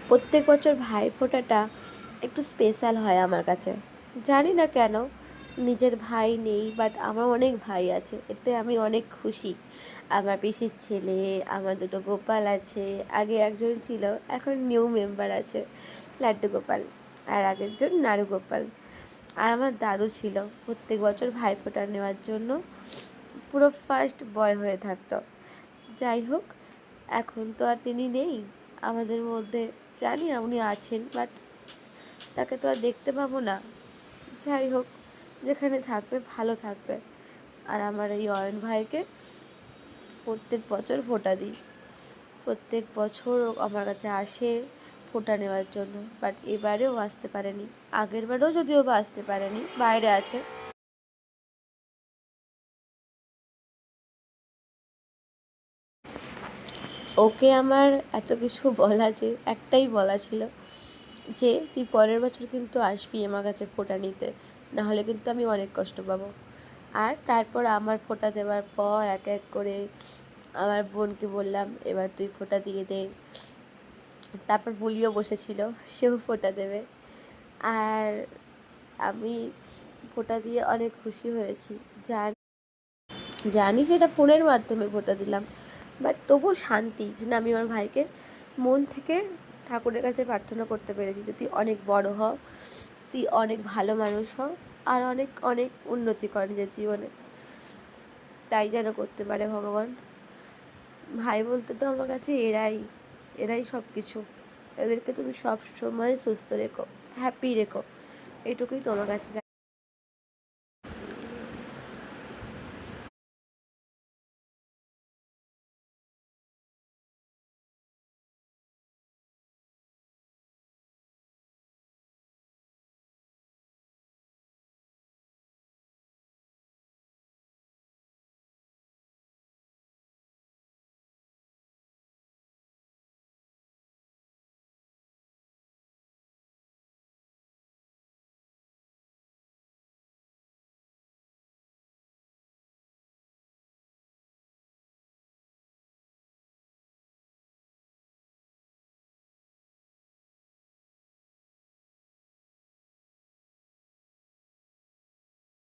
প্রত্যেক বছর ভাইফোঁটাটা একটু স্পেশাল হয় আমার কাছে। জানি না কেন, নিজের ভাই নেই, বাট আমার অনেক ভাই আছে, এতে আমি অনেক খুশি। আমার পিসির ছেলে, আমার দুটো গোপাল আছে, আগে একজন ছিল, এখন নিউ মেম্বার আছে লাড্ডু গোপাল, আর আগেরজন নাড়ু গোপাল। আর আমার দাদু ছিল প্রত্যেক বছর ভাইফোঁটা নেওয়ার জন্য পুরো ফার্স্ট বয় হয়ে থাকতো। যাই হোক, এখন তো আর তিনি নেই আমাদের মধ্যে। জানি উনি আছেন, বাট তাকে তো আর দেখতে পাবো না। যাই হোক, যেখানে থাকবে ভালো থাকবে। আর আমার এই অয়ন ভাইকে প্রত্যেক বছর ফোঁটা দিই, প্রত্যেক বছর ও আমার কাছে আসে ফোঁটা নেওয়ার জন্য। বাট এবারেও আসতে পারেনি, আগের বারেও যদিও বা আসতে পারেনি, বাইরে আছে। ওকে আমার এত কিছু বলা, যে একটাই বলা ছিল যে তুই পরের বছর কিন্তু আসবি আমার কাছে ফোঁটা নিতে, নাহলে কিন্তু আমি অনেক কষ্ট পাবো। আর তারপর আমার ফোঁটা দেওয়ার পর এক এক করে আমার বোনকে বললাম, এবার তুই ফোঁটা দিয়ে দে। তারপর বলিও বসেছিল, সেও ফোঁটা দেবে। আর আমি ফোঁটা দিয়ে অনেক খুশি হয়েছি। জানি সেটা ফোনের মাধ্যমে ফোঁটা দিলাম, বাট তবুও শান্তি যে না, আমি আমার ভাইকে মন থেকে ঠাকুরের কাছে প্রার্থনা করতে পেরেছি যে তুই অনেক বড় হ, তুই অনেক ভালো মানুষ হ, আর অনেক অনেক উন্নতি কর নিজের জীবনে। তাই যেন করতে পারে ভগবান। ভাই বলতে তো আমার কাছে এরাই, এরাই সব কিছু। এদেরকে তুমি সব সময় সুস্থ রেখো, হ্যাপি রেখো, এটুকুই তোমার কাছে